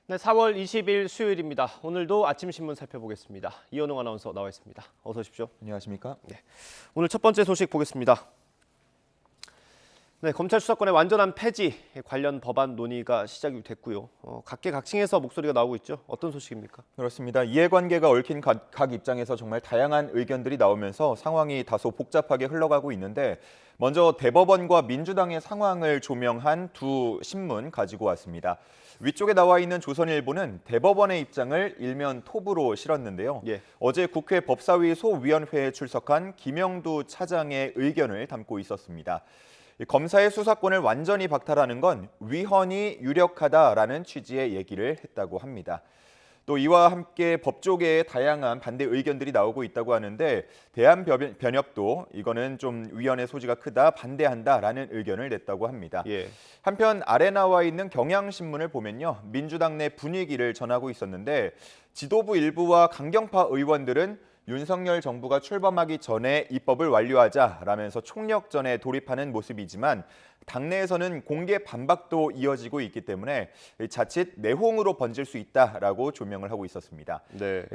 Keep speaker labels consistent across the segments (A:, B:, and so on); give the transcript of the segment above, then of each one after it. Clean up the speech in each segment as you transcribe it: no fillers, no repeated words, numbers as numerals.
A: 네, 4월 20일 수요일입니다. 오늘도 아침 신문 살펴보겠습니다. 이현웅 아나운서 나와 있습니다. 어서 오십시오.
B: 안녕하십니까?
A: 네, 오늘 첫 번째 소식 보겠습니다. 네, 검찰 수사권의 완전한 폐지 관련 법안 논의가 시작이 됐고요. 각계각층에서 목소리가 나오고 있죠. 어떤 소식입니까?
B: 그렇습니다. 이해관계가 얽힌 각 입장에서 정말 다양한 의견들이 나오면서 상황이 다소 복잡하게 흘러가고 있는데 먼저 대법원과 민주당의 상황을 조명한 두 신문 가지고 왔습니다. 위쪽에 나와 있는 조선일보는 대법원의 입장을 일면 톱으로 실었는데요. 어제 국회 법사위 소위원회에 출석한 김영두 차장의 의견을 담고 있었습니다. 검사의 수사권을 완전히 박탈하는 건 위헌이 유력하다라는 취지의 얘기를 했다고 합니다. 또 이와 함께 법조계의 다양한 반대 의견들이 나오고 있다고 하는데 대한변협도 이거는 좀 위헌의 소지가 크다, 반대한다라는 의견을 냈다고 합니다. 한편 아래 나와 있는 경향신문을 보면요. 민주당 내 분위기를 전하고 있었는데 지도부 일부와 강경파 의원들은 윤석열 정부가 출범하기 전에 입법을 완료하자라면서 총력전에 돌입하는 모습이지만 당내에서는 공개 반박도 이어지고 있기 때문에 자칫 내홍으로 번질 수 있다라고 조명을 하고 있었습니다.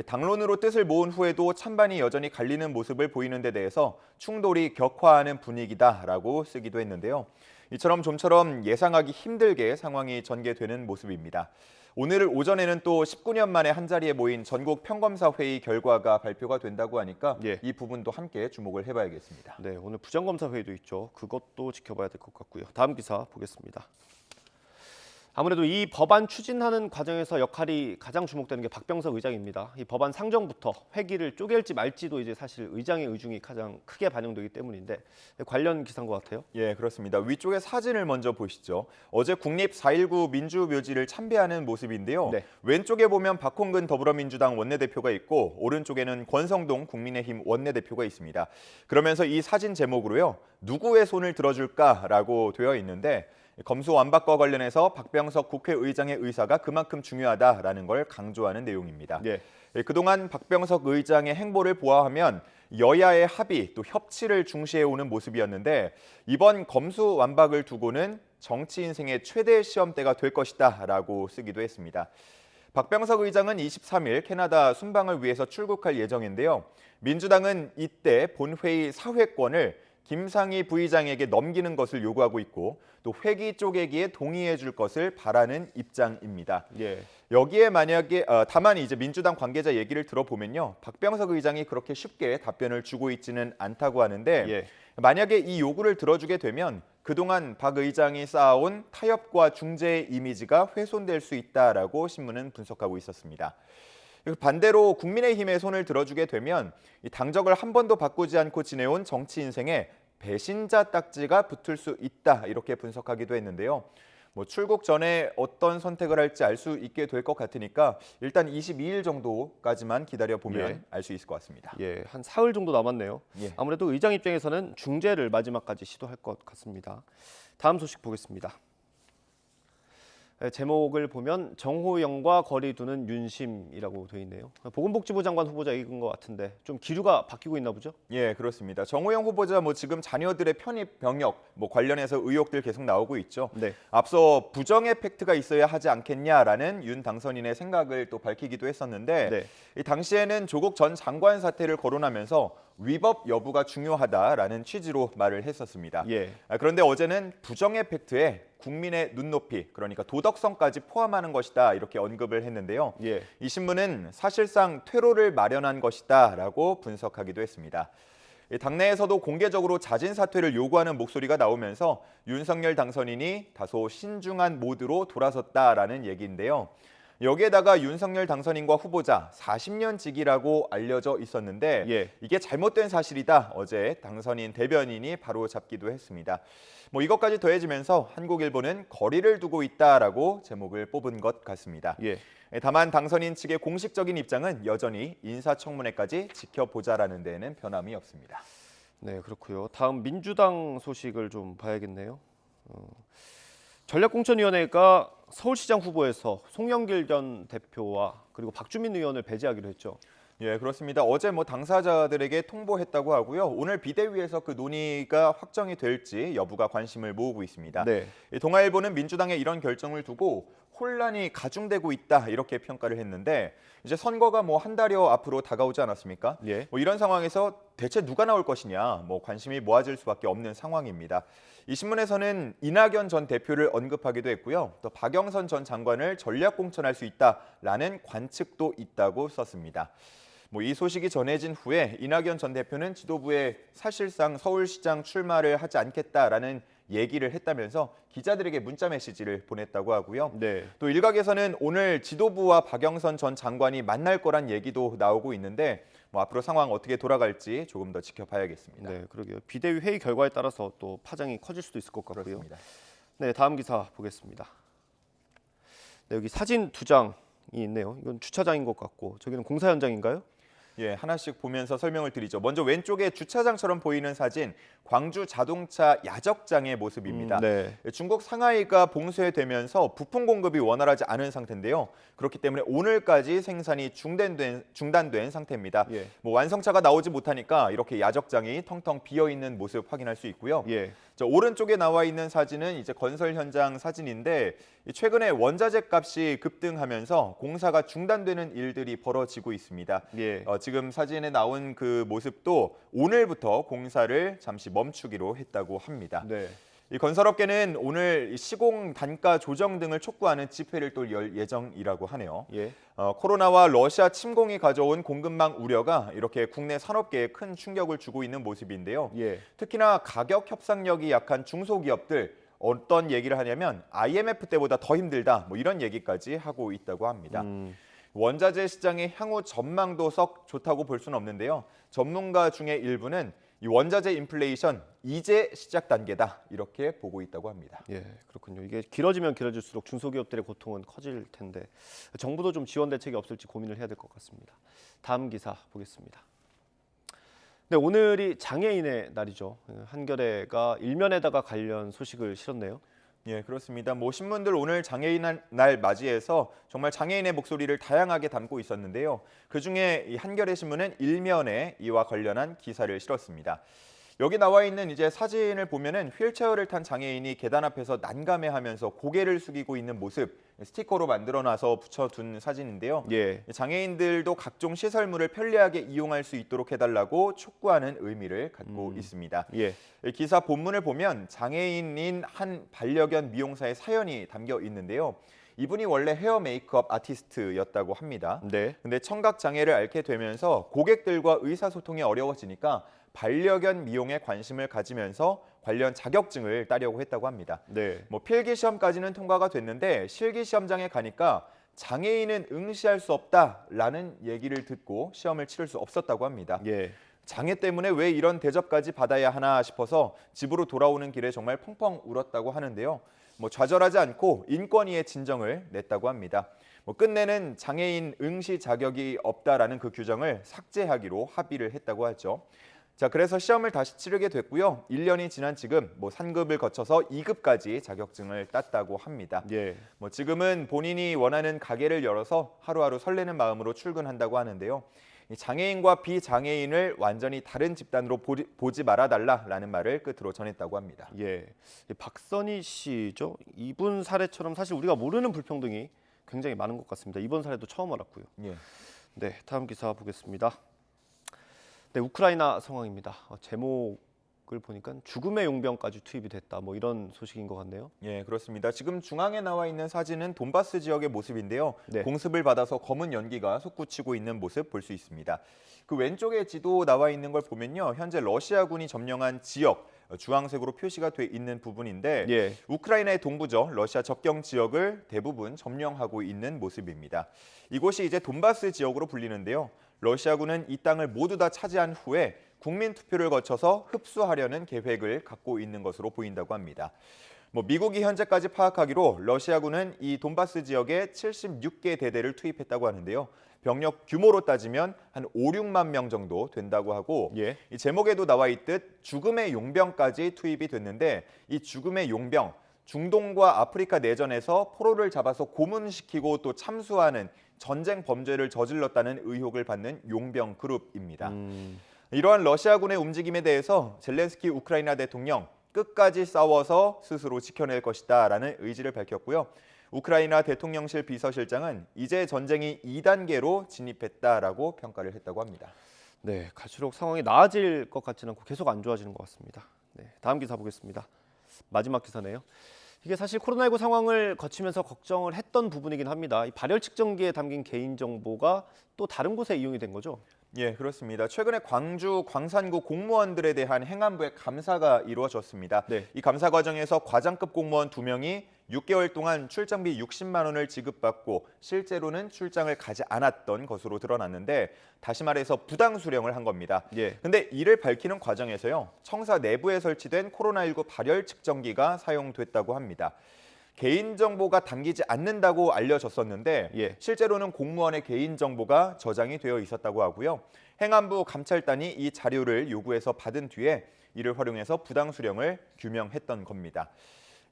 B: 당론으로 뜻을 모은 후에도 찬반이 여전히 갈리는 모습을 보이는 데 대해서 충돌이 격화하는 분위기다라고 쓰기도 했는데요. 이처럼 좀처럼 예상하기 힘들게 상황이 전개되는 모습입니다. 오늘 오전에는 또 19년 만에 한자리에 모인 전국 평검사 회의 결과가 발표가 된다고 하니까 이 부분도 함께 주목을 해봐야겠습니다.
A: 네, 오늘 부장검사 회의도 있죠. 그것도 지켜봐야 될 것 같고요. 다음 기사 보겠습니다. 아무래도 이 법안 추진하는 과정에서 역할이 가장 주목되는 게 박병석 의장입니다. 이 법안 상정부터 회기를 쪼갤지 말지도 이제 사실 의장의 의중이 가장 크게 반영되기 때문인데 관련 기사인 것 같아요.
B: 예, 그렇습니다. 위쪽에 사진을 먼저 보시죠. 어제 국립 4.19 민주묘지를 참배하는 모습인데요. 왼쪽에 보면 박홍근 더불어민주당 원내대표가 있고 오른쪽에는 권성동 국민의힘 원내대표가 있습니다. 그러면서 이 사진 제목으로요. 누구의 손을 들어줄까라고 되어 있는데 검수완박과 관련해서 박병석 국회의장의 의사가 그만큼 중요하다라는 걸 강조하는 내용입니다. 그동안 박병석 의장의 행보를 보아하면 여야의 합의 또 협치를 중시해오는 모습이었는데 이번 검수완박을 두고는 정치 인생의 최대 시험대가 될 것이다라고 쓰기도 했습니다. 박병석 의장은 23일 캐나다 순방을 위해서 출국할 예정인데요. 민주당은 이때 본회의 사회권을 김상희 부의장에게 넘기는 것을 요구하고 있고 또 회기 쪼개기에 동의해 줄 것을 바라는 입장입니다. 여기에 만약에 다만 이제 민주당 관계자 얘기를 들어보면요. 박병석 의장이 그렇게 쉽게 답변을 주고 있지는 않다고 하는데 만약에 이 요구를 들어주게 되면 그동안 박 의장이 쌓아온 타협과 중재의 이미지가 훼손될 수 있다라고 신문은 분석하고 있었습니다. 반대로 국민의힘의 손을 들어주게 되면 이 당적을 한 번도 바꾸지 않고 지내온 정치 인생에 배신자 딱지가 붙을 수 있다 이렇게 분석하기도 했는데요. 출국 전에 어떤 선택을 할지 알 수 있게 될 것 같으니까 일단 22일 정도까지만 기다려보면 알 수 있을 것 같습니다.
A: 한 사흘 정도 남았네요. 아무래도 의장 입장에서는 중재를 마지막까지 시도할 것 같습니다. 다음 소식 보겠습니다. 제목을 보면 정호영과 거리 두는 윤심이라고 되어 있네요. 보건복지부 장관 후보자 이건 것 같은데 좀 기류가 바뀌고 있나 보죠?
B: 예, 그렇습니다. 정호영 후보자 지금 자녀들의 편입 병역 관련해서 의혹들 계속 나오고 있죠. 앞서 부정의 팩트가 있어야 하지 않겠냐라는 윤 당선인의 생각을 또 밝히기도 했었는데 이 당시에는 조국 전 장관 사태를 거론하면서 위법 여부가 중요하다라는 취지로 말을 했었습니다. 그런데 어제는 부정의 팩트에 국민의 눈높이, 그러니까 도덕성까지 포함하는 것이다 이렇게 언급을 했는데요. 이 신문은 사실상 퇴로를 마련한 것이다라고 분석하기도 했습니다. 당내에서도 공개적으로 자진 사퇴를 요구하는 목소리가 나오면서 윤석열 당선인이 다소 신중한 모드로 돌아섰다라는 얘기인데요. 여기에다가 윤석열 당선인과 후보자 40년 직이라고 알려져 있었는데 이게 잘못된 사실이다. 어제 당선인 대변인이 바로 잡기도 했습니다. 이것까지 더해지면서 한국일보는 거리를 두고 있다라고 제목을 뽑은 것 같습니다. 다만 당선인 측의 공식적인 입장은 여전히 인사청문회까지 지켜보자라는 데에는 변함이 없습니다.
A: 네, 그렇고요. 다음 민주당 소식을 좀 봐야겠네요. 전략공천위원회가 서울시장 후보에서 송영길 전 대표와 그리고 박주민 의원을 배제하기로 했죠.
B: 예, 그렇습니다. 어제 당사자들에게 통보했다고 하고요. 오늘 비대위에서 그 논의가 확정이 될지 여부가 관심을 모으고 있습니다. 동아일보는 민주당의 이런 결정을 두고 혼란이 가중되고 있다 이렇게 평가를 했는데 이제 선거가 뭐 한 달여 앞으로 다가오지 않았습니까?
A: 예.
B: 뭐 이런 상황에서 대체 누가 나올 것이냐 뭐 관심이 모아질 수밖에 없는 상황입니다. 이 신문에서는 이낙연 전 대표를 언급하기도 했고요. 또 박영선 전 장관을 전략 공천할 수 있다라는 관측도 있다고 썼습니다. 뭐 이 소식이 전해진 후에 이낙연 전 대표는 지도부에 사실상 서울시장 출마를 하지 않겠다라는 얘기를 했다면서 기자들에게 문자 메시지를 보냈다고 하고요.
A: 네.
B: 또 일각에서는 오늘 지도부와 박영선 전 장관이 만날 거란 얘기도 나오고 있는데 뭐 앞으로 상황 어떻게 돌아갈지 조금 더 지켜봐야겠습니다.
A: 네, 그러게요. 비대위 회의 결과에 따라서 또 파장이 커질 수도 있을 것 같고요.
B: 그렇습니다.
A: 네, 다음 기사 보겠습니다. 네, 여기 사진 두 장이 있네요. 이건 주차장인 것 같고 저기는 공사 현장인가요?
B: 예, 하나씩 보면서 설명을 드리죠. 먼저 왼쪽에 주차장처럼 보이는 사진, 광주 자동차 야적장의 모습입니다.
A: 네.
B: 중국 상하이가 봉쇄되면서 부품 공급이 원활하지 않은 상태인데요. 그렇기 때문에 오늘까지 생산이 중단된 상태입니다.
A: 예.
B: 뭐 완성차가 나오지 못하니까 이렇게 야적장이 텅텅 비어 있는 모습 확인할 수 있고요.
A: 예.
B: 저 오른쪽에 나와 있는 사진은 이제 건설 현장 사진인데 최근에 원자재 값이 급등하면서 공사가 중단되는 일들이 벌어지고 있습니다.
A: 예.
B: 지금 사진에 나온 그 모습도 오늘부터 공사를 잠시 멈추기로 했다고 합니다.
A: 네.
B: 이 건설업계는 오늘 시공 단가 조정 등을 촉구하는 집회를 또 열 예정이라고 하네요.
A: 예.
B: 코로나와 러시아 침공이 가져온 공급망 우려가 이렇게 국내 산업계에 큰 충격을 주고 있는 모습인데요.
A: 예.
B: 특히나 가격 협상력이 약한 중소기업들 어떤 얘기를 하냐면 IMF 때보다 더 힘들다 뭐 이런 얘기까지 하고 있다고 합니다. 원자재 시장의 향후 전망도 썩 좋다고 볼 수는 없는데요. 전문가 중에 일부는 이 원자재 인플레이션 이제 시작 단계다 이렇게 보고 있다고 합니다.
A: 예, 그렇군요. 이게 길어지면 길어질수록 중소기업들의 고통은 커질 텐데 정부도 좀 지원 대책이 없을지 고민을 해야 될 것 같습니다. 다음 기사 보겠습니다. 네, 오늘이 장애인의 날이죠. 한겨레가 일면에다가 관련 소식을 실었네요.
B: 예, 그렇습니다. 뭐 신문들 오늘 장애인 날 맞이해서 정말 장애인의 목소리를 다양하게 담고 있었는데요. 그중에 이 한겨레 신문은 일면에 이와 관련한 기사를 실었습니다. 여기 나와 있는 이제 사진을 보면은 휠체어를 탄 장애인이 계단 앞에서 난감해하면서 고개를 숙이고 있는 모습 스티커로 만들어놔서 붙여둔 사진인데요.
A: 예.
B: 장애인들도 각종 시설물을 편리하게 이용할 수 있도록 해달라고 촉구하는 의미를 갖고 있습니다.
A: 예.
B: 기사 본문을 보면 장애인인 한 반려견 미용사의 사연이 담겨 있는데요. 이분이 원래 헤어 메이크업 아티스트였다고 합니다.
A: 네.
B: 근데 청각 장애를 앓게 되면서 고객들과 의사소통이 어려워지니까 반려견 미용에 관심을 가지면서 관련 자격증을 따려고 했다고 합니다.
A: 네.
B: 뭐 필기 시험까지는 통과가 됐는데 실기 시험장에 가니까 장애인은 응시할 수 없다라는 얘기를 듣고 시험을 치를 수 없었다고 합니다.
A: 예.
B: 장애 때문에 왜 이런 대접까지 받아야 하나 싶어서 집으로 돌아오는 길에 정말 펑펑 울었다고 하는데요. 뭐 좌절하지 않고 인권위에 진정을 냈다고 합니다. 뭐 끝내는 장애인 응시 자격이 없다라는 그 규정을 삭제하기로 합의를 했다고 하죠. 자, 그래서 시험을 다시 치르게 됐고요. 1년이 지난 지금 뭐 상급을 거쳐서 2급까지 자격증을 땄다고 합니다.
A: 예.
B: 뭐 지금은 본인이 원하는 가게를 열어서 하루하루 설레는 마음으로 출근한다고 하는데요. 이 장애인과 비장애인을 완전히 다른 집단으로 보지 말아달라라는 말을 끝으로 전했다고 합니다.
A: 예. 박선희 씨죠. 이분 사례처럼 사실 우리가 모르는 불평등이 굉장히 많은 것 같습니다. 이번 사례도 처음 알았고요.
B: 예.
A: 네, 다음 기사 보겠습니다. 네, 우크라이나 상황입니다. 제목을 보니까 죽음의 용병까지 투입이 됐다. 뭐 이런 소식인 것 같네요.
B: 예, 그렇습니다. 지금 중앙에 나와 있는 사진은 돈바스 지역의 모습인데요.
A: 네.
B: 공습을 받아서 검은 연기가 솟구치고 있는 모습 볼 수 있습니다. 그 왼쪽에 지도 나와 있는 걸 보면요. 현재 러시아군이 점령한 지역 주황색으로 표시가 돼 있는 부분인데
A: 예.
B: 우크라이나의 동부죠. 러시아 접경 지역을 대부분 점령하고 있는 모습입니다. 이곳이 이제 돈바스 지역으로 불리는데요. 러시아군은 이 땅을 모두 다 차지한 후에 국민 투표를 거쳐서 흡수하려는 계획을 갖고 있는 것으로 보인다고 합니다. 뭐 미국이 현재까지 파악하기로 러시아군은 이 돈바스 지역에 76개 대대를 투입했다고 하는데요. 병력 규모로 따지면 한 5, 6만 명 정도 된다고 하고
A: 예.
B: 이 제목에도 나와 있듯 죽음의 용병까지 투입이 됐는데 이 죽음의 용병 중동과 아프리카 내전에서 포로를 잡아서 고문시키고 또 참수하는 전쟁 범죄를 저질렀다는 의혹을 받는 용병 그룹입니다. 이러한 러시아군의 움직임에 대해서 젤렌스키 우크라이나 대통령 끝까지 싸워서 스스로 지켜낼 것이다라는 의지를 밝혔고요. 우크라이나 대통령실 비서실장은 이제 전쟁이 2단계로 진입했다라고 평가를 했다고 합니다.
A: 네, 갈수록 상황이 나아질 것 같지는 않고 계속 안 좋아지는 것 같습니다. 네, 다음 기사 보겠습니다. 마지막 기사네요. 이게 사실 코로나19 상황을 거치면서 걱정을 했던 부분이긴 합니다. 이 발열 측정기에 담긴 개인 정보가 또 다른 곳에 이용이 된 거죠?
B: 예, 그렇습니다. 최근에 광주 광산구 공무원들에 대한 행안부의 감사가 이루어졌습니다.
A: 네.
B: 이 감사 과정에서 과장급 공무원 2명이 6개월 동안 출장비 60만 원을 지급받고 실제로는 출장을 가지 않았던 것으로 드러났는데 다시 말해서 부당 수령을 한 겁니다.
A: 예.
B: 근데 이를 밝히는 과정에서요. 청사 내부에 설치된 코로나19 발열 측정기가 사용됐다고 합니다. 개인정보가 담기지 않는다고 알려졌었는데
A: 예.
B: 실제로는 공무원의 개인정보가 저장이 되어 있었다고 하고요. 행안부 감찰단이 이 자료를 요구해서 받은 뒤에 이를 활용해서 부당 수령을 규명했던 겁니다.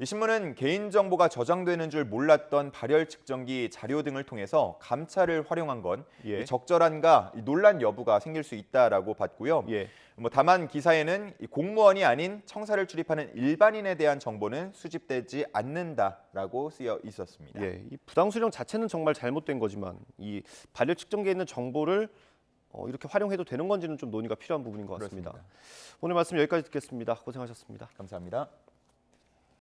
B: 이 신문은 개인정보가 저장되는 줄 몰랐던 발열 측정기 자료 등을 통해서 감찰을 활용한 건
A: 예.
B: 적절한가 논란 여부가 생길 수 있다라고 봤고요.
A: 예.
B: 다만 기사에는 공무원이 아닌 청사를 출입하는 일반인에 대한 정보는 수집되지 않는다라고 쓰여 있었습니다.
A: 예, 이 부당 수령 자체는 정말 잘못된 거지만 이 발열 측정기에 있는 정보를 이렇게 활용해도 되는 건지는 좀 논의가 필요한 부분인 것 같습니다.
B: 그렇습니다.
A: 오늘 말씀 여기까지 듣겠습니다. 고생하셨습니다.
B: 감사합니다.